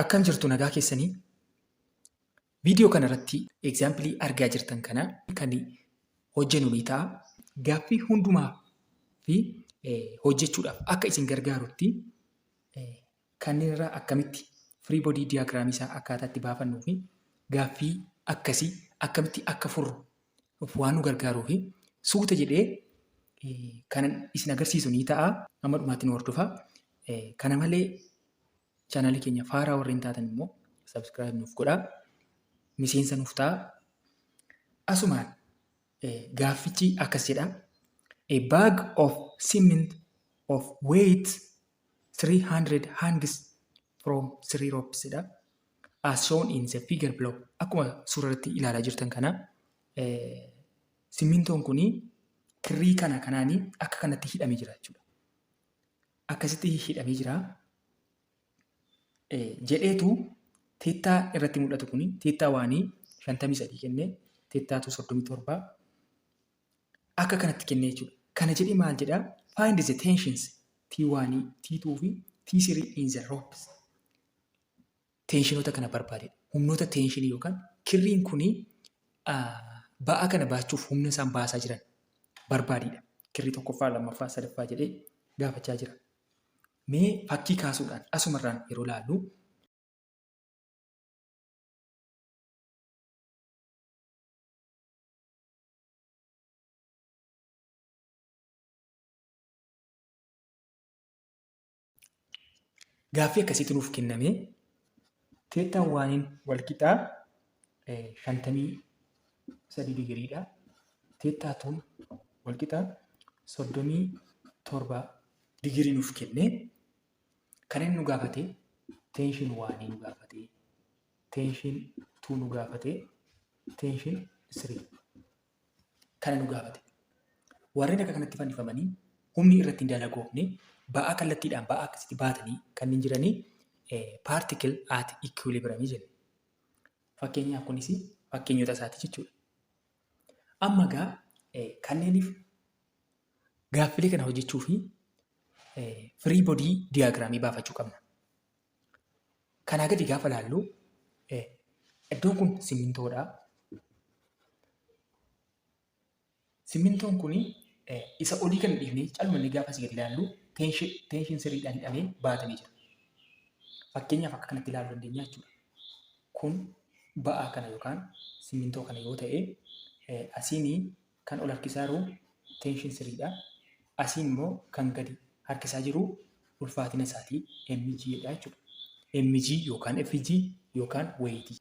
Akkam jirtu nagaa keessanii viidiyoo kanarratti egzaampilii argaa jirtan kana kan hojjennu ni ta'a. Gaaffii hundumaa fi hojjechuudhaaf akka isin gargaarutti kanneen irraa akkamitti firii boodii diyaagiraamii isaa akkaataa itti baafannuu fi gaaffii akkasii akkamitti akka furru waan nu gargaaruu fi suuta jedhee kan isin agarsiisu ni ta'a. Amma dhumaatti nu hordofaa. Kana malee chaanaalii keenya faaraa warreen taatan immoo sabskiraayib nuuf godhaa. Miseensa nuuf ta'a. Asumaan gaaffichi akkas jedha. A bag of cement of weight 300 hangs from 3 ropes jedha. As shown in the figure below. Akkuma suurarratti ilaalaa jirtan kana simintoon kuni kirrii kanaanii akka kanatti hidhamee jira jechuudha. Akkasitti hidhamee jira. Jedheetu teettaa irratti mul'atu kuni teettaa waanii 53 kennee teettaatu 37 akka kanatti kennee jechuudha. Kana jedhee maal jedhaa? Find the tensions T1, T2 fi T3 in the ropes. Tenshinoota kana barbaadedha. Humnoota tenshinii yookaan kirriin kuni ba'aa kana baachuuf humna isaan baasaa jiran barbaadedha. Kirrii tokkoffaa, lammaffaa, sadaffaa jedhee gaafachaa jira. Mee fakkii kaasuudhaan asumarraan yeroo ilaallu gaaffii akkasiitu nuuf kenname. Teettaan waaniin walqixaa 53 digiriidha. Teettaatuun walqixaa 37 digirii nuuf kenne. Kan inni nu gaafate teenshin waanii nu gaafate, teenshin 2 nu gaafate, teenshin 3 kana nu gaafate. Warreen akka kanatti fannifamanii humni irratti hin dalagoofne ba'aa kallattiidhaan ba'aa akkasitti baatanii kanneen jiranii particle at equilibrium jenna. Fakkeenyaaf kunis fakkeenyota isaati jechuudha. Amma egaa kanneeniif gaaffilee kana hojjechuu fi firii boodii diyaagiraamii baafachuu qabna. Kanaa gadi gaafa laallu iddoon kun simintoodha. Simintoon kun isa olii kan dhiifnee calmanni gaafa asii gadi ilaallu teenshin siriidhaan hidhamee baatamee jira. Fakkeenyaaf akka kanatti ilaaluu dandeenya jechuudha. Kun ba'aa kana yookaan simintoo kana yoo ta'e asiin kan ol harkisaa jiru teenshin siriidha. Asiin immoo kan gadi harkisaa jiru ulfaatina isaatii mg jedha jechuudha. Mg yookaan fg yookaan weeyitii.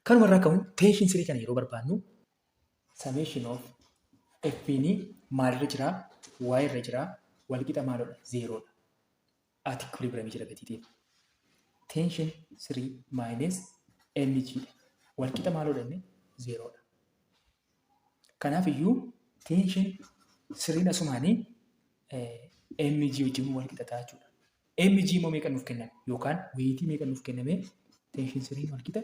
Kanumarraa ka'uun teenshin sirii kana yeroo barbaadnu summation of f'n maalirra jira? Y irra jira. Walqixa maalidha? 0dha. At equilibrium jira gatiitiin. Tension 3 minus mg dha. Walqixa maalidha? 0dha. Kanaaf iyyuu tension 3 asumaanii mg wajjin walqixa ta'a jechuudha. Mg immoo meeqa nuuf kenname? Yookaan weeyitii meeqa nuuf kenname? Tension 3 walqixa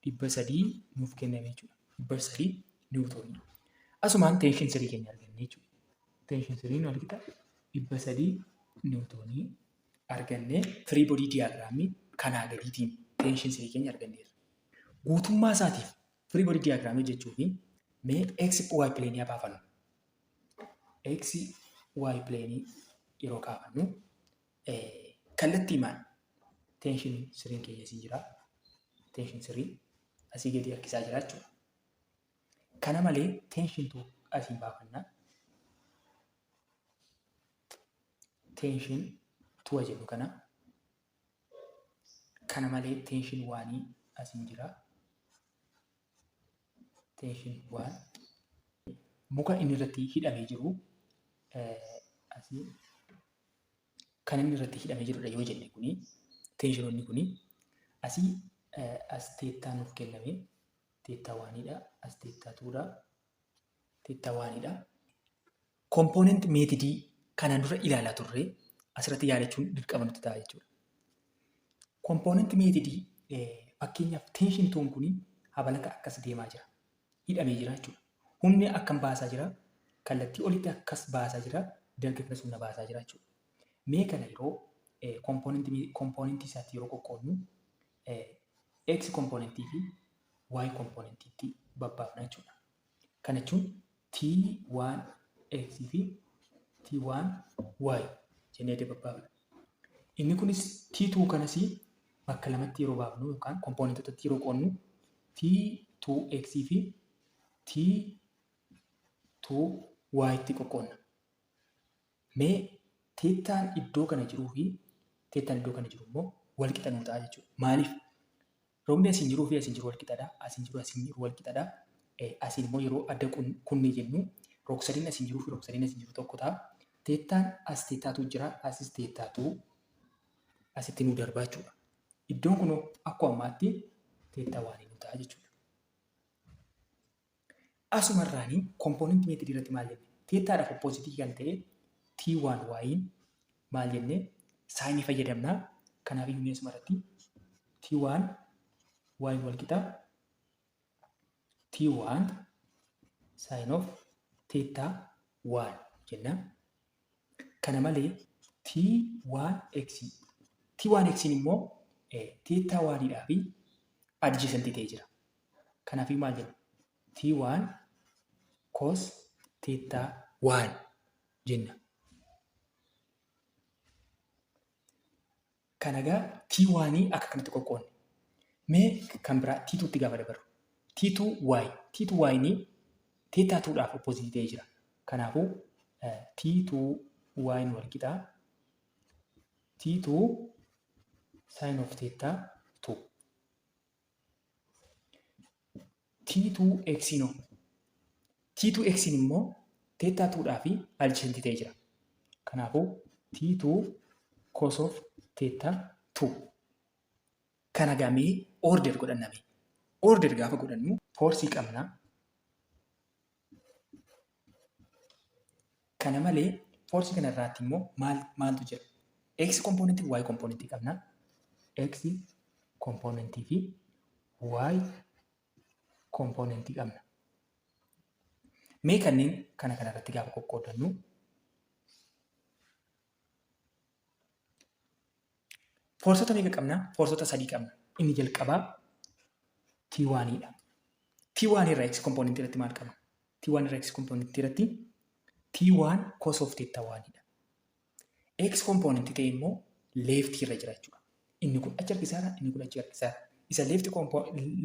300 nuuf kenname jechuudha. 300 niwutoonii. Asumaan tension 3 keenya arganne jechuudha. Tension 3 walqixa 300 niwutoonii arganne firii boodii diyaagiraamii kanaa gadiitiin tension 3 keenya arganneerra. Guutummaa isaatiif firii boodii diyaagiraamii jechuuf mee x y pileenii baafannu. X y pileenii yeroo kaafannu kallattii maal? Tension 3 keenya asii jira. Tension 3 asii gadi harkisaa jira jechuudha. Kana malee tension 2 asii baafanna. Tension 2 jedhu kana. Kana malee tension 1 asii jira. Tension 1 muka inni irratti hidhamee jiru asii kan inni irratti hidhamee jirudha yoo jenne kuni tenshinoonni kuni asii as teettaa nuuf kenname teettaa waaniidha. As teettaa 2dha. Teettaa waaniidha. Kompoonent meetidii kanaan dura ilaalaa turre asirratti yaadachuun dirqama nutti ta'a jechuudha. Kompoonent meetidii fakkeenyaaf teenshin 2 kuni habalaka akkas deemaa jira. Hidhamee jira jechuudha. Humni akkam baasaa jira? Kallattii olitti akkas baasaa jira. Dalga kanas humna baasaa jira jechuudha. Mee kana yeroo kompoonentii isaatti yeroo qoqqoodnu x kompoonentii fi y kompoonentiitti babbaafna jechuudha. Kana jechuun t1x fi t1y jennee babbaafna. Inni kunis t2 kanas bakka lamatti yeroo baafnu yookaan kompoonentotatti yeroo qoonnu t2x fi t2y tti qoqqoodna. Mee teettaan iddoo kana jiruu fi teettaan iddoo kana jiru immoo wal qixa nuu ta'a jechuudha. Maaliif? Roobni asiin jiruu fi asiin jiru wal qixadha. Asiin jiru wal qixadha. Asiin immoo yeroo adda kunnee jennu rog-sadiin asiin jiruu fi rog-sadiin asiin jiru tokko ta'a. Teettaan as teettaatu jira. Asis teettaatu asitti nuu darbaa jechuudha. Iddoon kun akkuma ammaatti teettaa waan nuu ta'a jechuudha. Asumarraanii kompoonentii meetirii irratti maal jenne? Teettaadhaaf oppoositii kan ta'e t1y'n maal jennee saayinii fayyadamnaa. Kanaaf iyyuu asumarratti t1 y wal qixa t1 sin of teettaa 1 jenna. Kana malee t1x immoo teettaa 1dhaa fi adjacentii ta'ee jira. Kanaaf iyyuu maal jenna? t1 cos teettaa 1 jenna. Kana egaa t1 akka kanatti qoqqoodne. Mee kan biraa t2tti gaafa dabarru. t2y teettaa 2dhaaf oppoositii ta'ee jira. Kanaafuu t2y wal qixa t2 sin of teettaa 2. t2x immoo teettaa 2dhaa fi adjacentii ta'ee jira. Kanaafuu t2 cos of teettaa 2. Kana gamee order godhanname. Order gaafa godhannu foorsii qabna. Kana malee foorsii kana irraatti immoo maaltu jira? X kompoonentii y kompoonentii qabna. X kompoonentii fi y kompoonentii qabna. Mee kanneen kana irratti gaafa qoqqoodannu foorsota meeqa qabna? Foorsota 3 qabna. Inni jalqabaa t1dha. t1 irraa x kompoonentii irratti maal qabna? t1 irraa x kompoonentii irratti t1 cos of teettaa 1dha. X kompoonentii ta'e immoo leeftii irra jira jechuudha. Inni kun achi harkisaadha, inni kun achi harkisaadha. Isa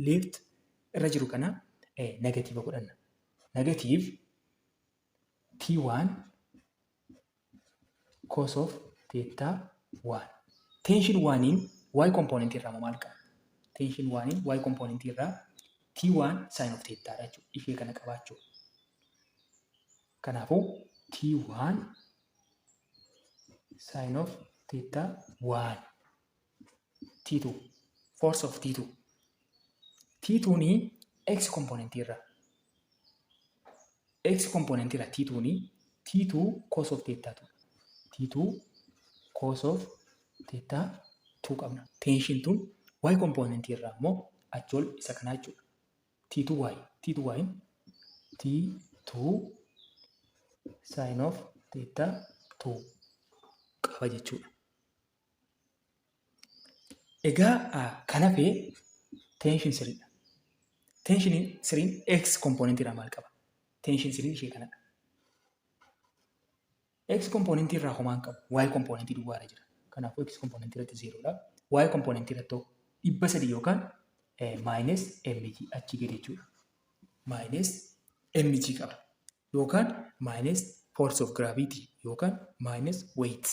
leeft irra jiru kana negatiiva godhanna. Negatiiv t1 cos of teettaa 1. Tension 1in y kompoonentii irraa maal qaba? Tension 1in y kompoonentii irraa t1 sin of teettaadha jechuudha. Ishee kana qabaachuu. Kanaafuu t1 sin of teettaa 1 t2 force of t2 t2ni x kompoonentii irraa t2ni t2 cos of teettaa 2 t2 cos of teettaa 2 qabna. Tension tun y kompoonentii irraa immoo achi isa kanaa jechuudha. t2y t2 sin of teettaa 2 qaba jechuudha. Egaa kan hafee tension 3dha. Tension 3 x kompoonentii irraa maal qaba? Tension 3 ishee kanadha. X kompoonentii irraa homaan qabu. Y kompoonentii duwwaadha jira. Kanaafuu x kompoonentii irratti 0dha. Y kompoonentii irratti 300 yookaan minus mg achi gadi jechuudha. Minus mg qaba. Yookaan minus force of gravity yookaan minus weight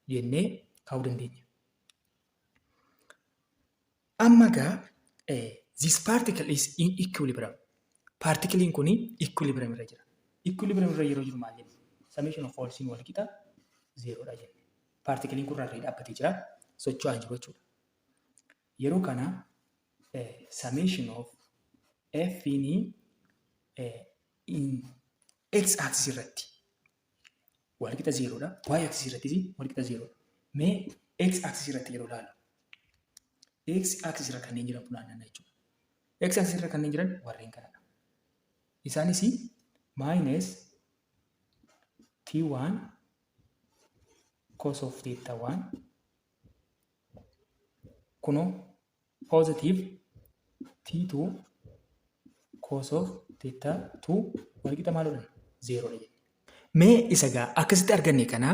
jennee kaa'uu dandeenya. Amma egaa this particle is in equilibrium. Partikiliin kun equilibrium irra jira. Equilibrium irra yeroo jiru maal jenna? Summation of forces wal qixa 0dha jenna. Partikiliin kun rarra'ee dhaabbatee jira. Socho'aa jiru jechuudha. Yeroo kana summation of f in x axis irratti wal qixa 0dha. Y axis irrattis wal qixa 0dha. Mee x axis irratti yeroo ilaallu x axis irra kanneen jiran funaannanna jechuudha. X axis irra kanneen jiran warreen kanadha. Isaanis minus t1 cos of theta 1 kunoo positive t2 cos of theta 2 walqixa maal godhan 0 dha. Mee isa gaa akkasitti arganne kana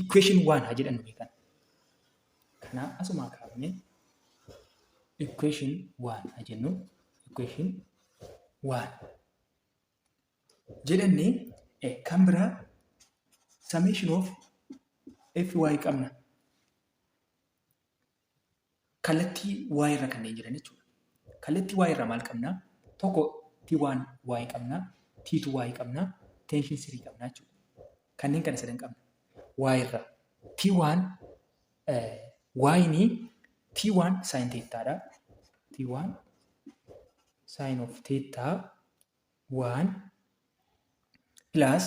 equation 1 haa jedhannu beekan. Kana asuma kaafne equation 1 haa jennu equation 1 jedhanne kan biraa summation of fy qabna. Kallattii y irra kanneen jiran jechuudha. Kallattii y irra maal qabna? Tokko t1 y qabna, t2 y qabna, tension 3 qabna jechuudha. Kanneen kana sadan qabna. Y irra t1 y ni t1 sin theta dha. t1 sin of theta 1 plus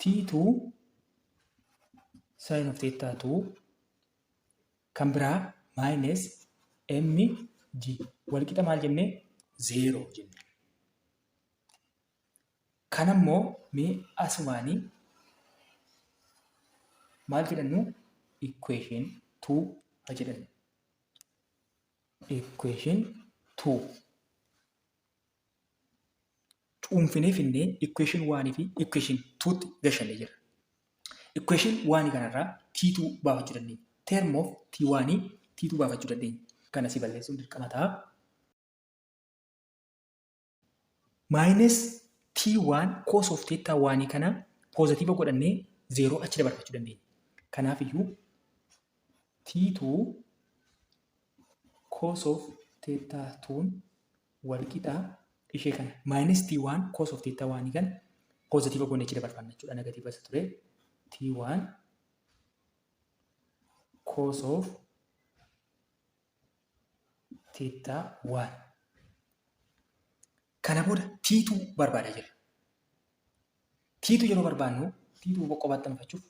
t2 sin of theta 2 kan biraa minus mg walqixa maal jenne 0 jenne. Kanammoo mee asumaanii maal jedhannu equation 2 haa jedhannu. Equation 2 cuunfinee finnee equation 1 fi equation 2 tti gashanee jira. Equation 1 kanarraa t2 baafachuu dandeenya. Term of t1 t2 baafachuu dandeenya. Kana si balleessuun dirqama ta'a. Minus t1 cos of theta 1 kana positive godhannee 0 achi dabarfachuu dandeenya. Kanaaf iyyuu t2 cos of theta 2 walqixa ishee kana minus t1 cos of theta 1 kan positive goonee achi dabarfanna jechuudha. Negative as ture t1 cos of theta 1 kana booda t2 barbaadaa jira. t2 yeroo barbaannu t2 qofaatti hanfachuuf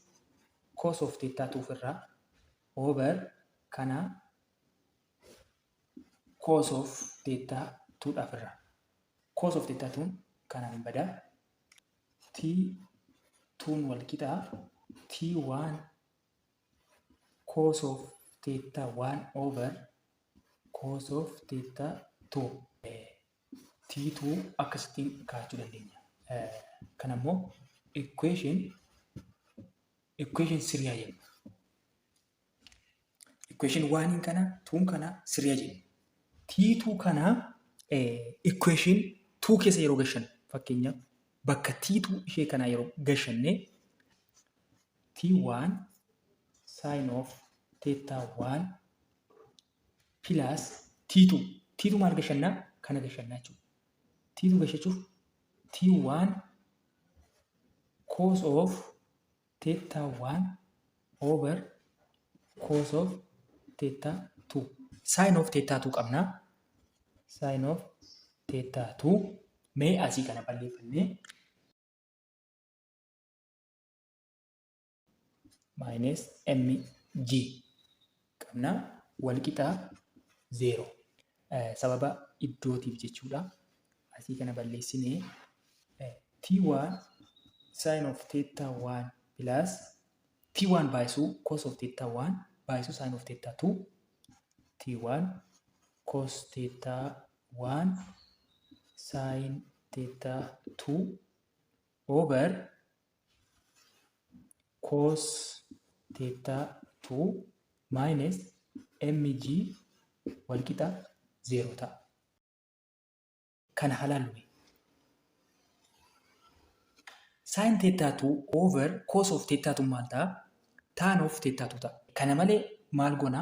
cos of theta 2 irraa over kana cos of theta 2 dhaaf irraa cos of theta 2 kanaan hin badaa t2 walqixa t1 cos of theta 1 over cos of theta 2 t2 akkasittiin kaa'achuu dandeenya. Kanammoo equation 3 jenna. Equation 1 kana 2 kana 3 jenna. t2 kana equation 2 keessa yeroo gashannu fakkeenyaaf bakka t2 ishee kanaa yeroo gashanne t1 sin of theta 1 plus t2 maal gashannaa? Kana gashannaa jechuudha. t2 gashachuuf t1 cos of theta 1 over cos of theta 2 sin of theta 2 qabna. Sin of theta 2 mee asii kana balleeffannee minus mg qabna walqixa 0 sababa iddootiif jechuudha. Asii kana balleessinee t1 sin of theta 1 plus t1 baayisuu cos of theta 1 baayisuu sin of theta 2 t1 cos theta 1 sin theta 2 over cos theta 2 minus mg walqixa 0 ta'a. Kana halaallume. Sin theta 2 over cos of theta 2 maal ta'a? Tan of theta 2 ta'a. Kana malee maal goona?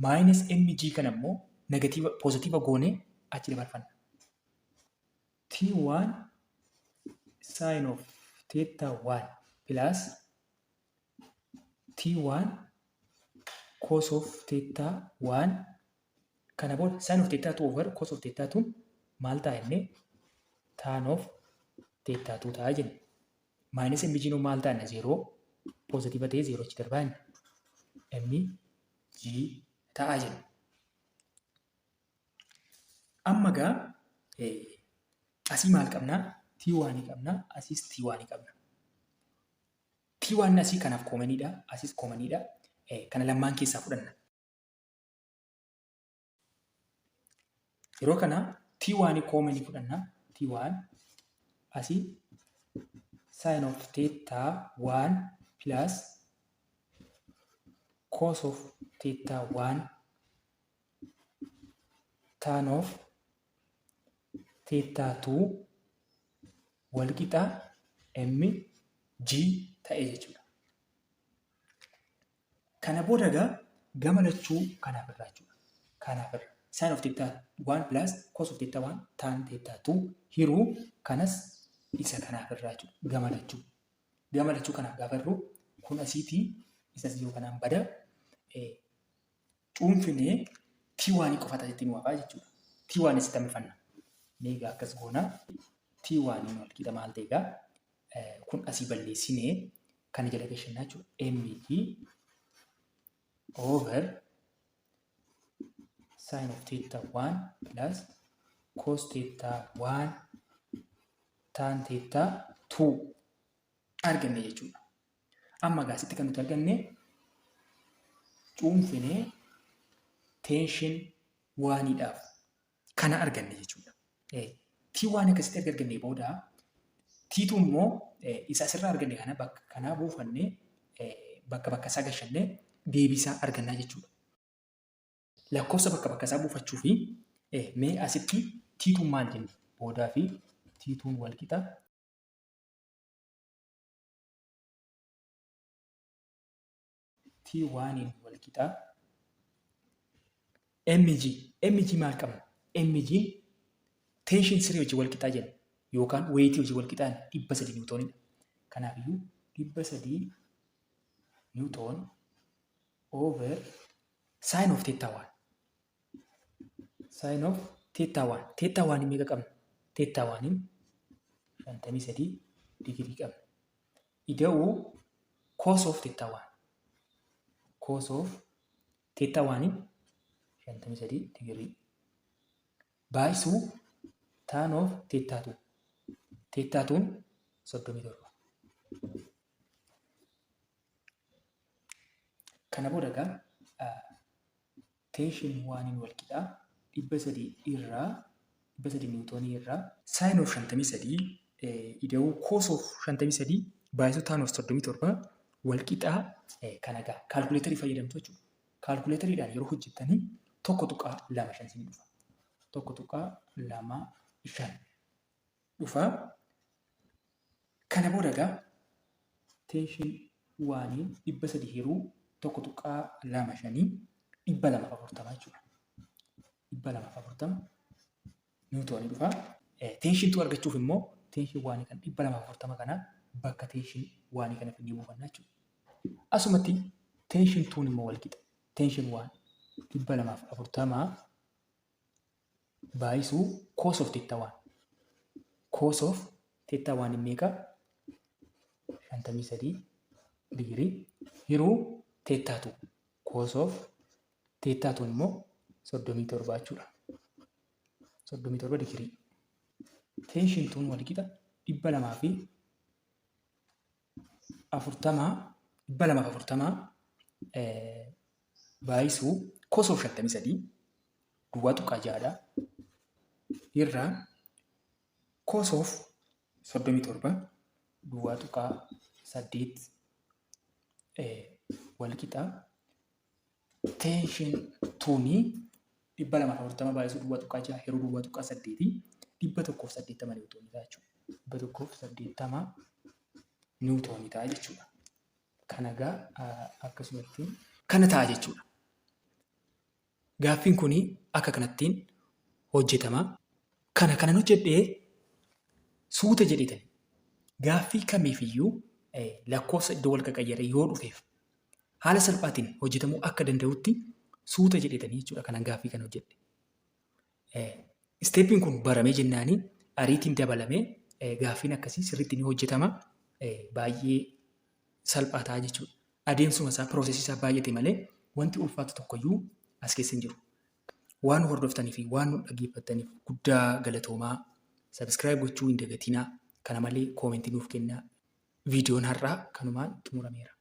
Minus mg kana immoo negative positive goonee achi dabarfanna. t1 sin of theta 1 plus t1 cos of theta 1 kana booda sin of theta 2 over cos of theta 2 maal ta'a jennee tan of theta 2 ta'a jenna. Minus mg nu maal ta'a? 0 positive ta'ee 0 achi darbaanna. mg ta'a jenna. Amma gaa asii maal qabna? t1 qabna, asiis t1 qabna. t1 asii kanaaf koomaniidha, asiis koomaniidha. kana lamaan keessaa fudhanna. Yeroo kana T1 koomanii fudhanna. T1 asii sin of theta 1 plus cos of theta 1 tan of theta 2 wal qixa mg ta'e jechuudha. Kana booda gama lachuu kanaaf irraa jechuudha. Kanaaf irra sin of theta 1 plus cos of theta 1 tan theta 2 hiruu kanas isa kanaaf irraa jechuudha. Gama lachuu kanaaf gaafa irru kun asiitii isas yoo kanaan bada cuunfinee T1 qofa asitti nu hafaa jechuudha. T1 asitti hambifanna. Meegaa akkas goona T1 wal qixa maal ta'e egaa kun asii balleessinee kan jala geessinaa jechuudha. mg over sin of theta 1 plus cos theta 1 tan theta 2 arganne jechuudha. Amma gaasitti kan nuti arganne cuunfinee tension waaniidhaaf kana arganne jechuudha. T1 akkasitti arganne booda T2 immoo isa asirraa arganne kana bakka kanaa buufannee bakka isaa gashannee deebisaa argannaa jechuudha. Lakkoofsa bakka isaa buufachuu fi mee asitti T2 maal jenni boodaa fi T2 wal qixa T1 wal qixa mg maal qabna? mg tension siree hojii wal qixaa jenna yookaan weetii hojii wal qixaan 300 niwutoonidha. Kanaaf iyyuu 300 niwutoon over sin of theta 1. Sin of theta 1. Theta 1 meeqa qabna? Theta 1 53 digirii qabna. Ida'uu cos of theta 1. Cos of theta 1 53 digirii. Baay'isuu tan of theta 2. Theta 2 37. Kana booda tension 1 wal qixaa 300 irraa 300 niwutoonii irraa sin of 53 ida'uu cos of 53 baay'isuu tan of 37 wal qixaa kana kaalkuleetarii fayyadamtu jechuudha. Kaalkuleetariidhaan yeroo hojjettanii 1.25 isin dhufa. 1.25 dhufa. Kana booda tension 1 300 hiruu 1.25 240 jechuudha. 240 niwutoonii dhufa. Tension 2 argachuuf immoo tension 1 kan 240 kana bakka tension 1 kana finnee buufannaa jechuudha. Asumatti tension 2 immoo wal qixa. Tension 1 240 baay'isuu cos of theta 1. Cos of theta 1 meeqa? 53 digirii hiruu theta 2. Cos of theta 2 immoo 37 jechuudha. 37 digirii. Tension 2 wal qixa 240 baay'isuu cos of 53 duwwaa tuqaa 6 irraa cos of 37 duwwaa tuqaa 8 wal qixa tension 2 240 baay'isuu duwwaa tuqaa 6 hiruu duwwaa tuqaa 8 180 niwutoonii ta'a jechuudha. 180 niwutoonii ta'a jechuudha. Kana akkasumatti kana ta'a jechuudha. Gaaffiin kun akka kanattiin hojjetama. Kanan hojjedhee suuta jedhetani gaaffii kamiifiyyuu lakkoofsa iddoo wal qaqayyare yoo dhufeef haala salphaatiin hojjetamuu akka danda'utti suuta jedhetanii jechuudha. Kanan gaaffii kana hojjedhe. Isteeppiin kun baramee jennaanii ariitiin dabalamee gaaffiin akkasii sirriitti ni hojjetama. Baay'ee salphaa ta'a jechuudha. Adeemsuma isaa piroosesii isaa baay'ate malee wanti ulfaatu tokkoyyuu as keessa hin jiru. Waan hordoftanii fi waan nu dhaggeeffattaniif guddaa galatoomaa. Sabiskiraayib gochuu hin dagatinaa. Kana malee koomentii nuuf kennaa. Viidiyoon har'aa kanumaan xumurameera.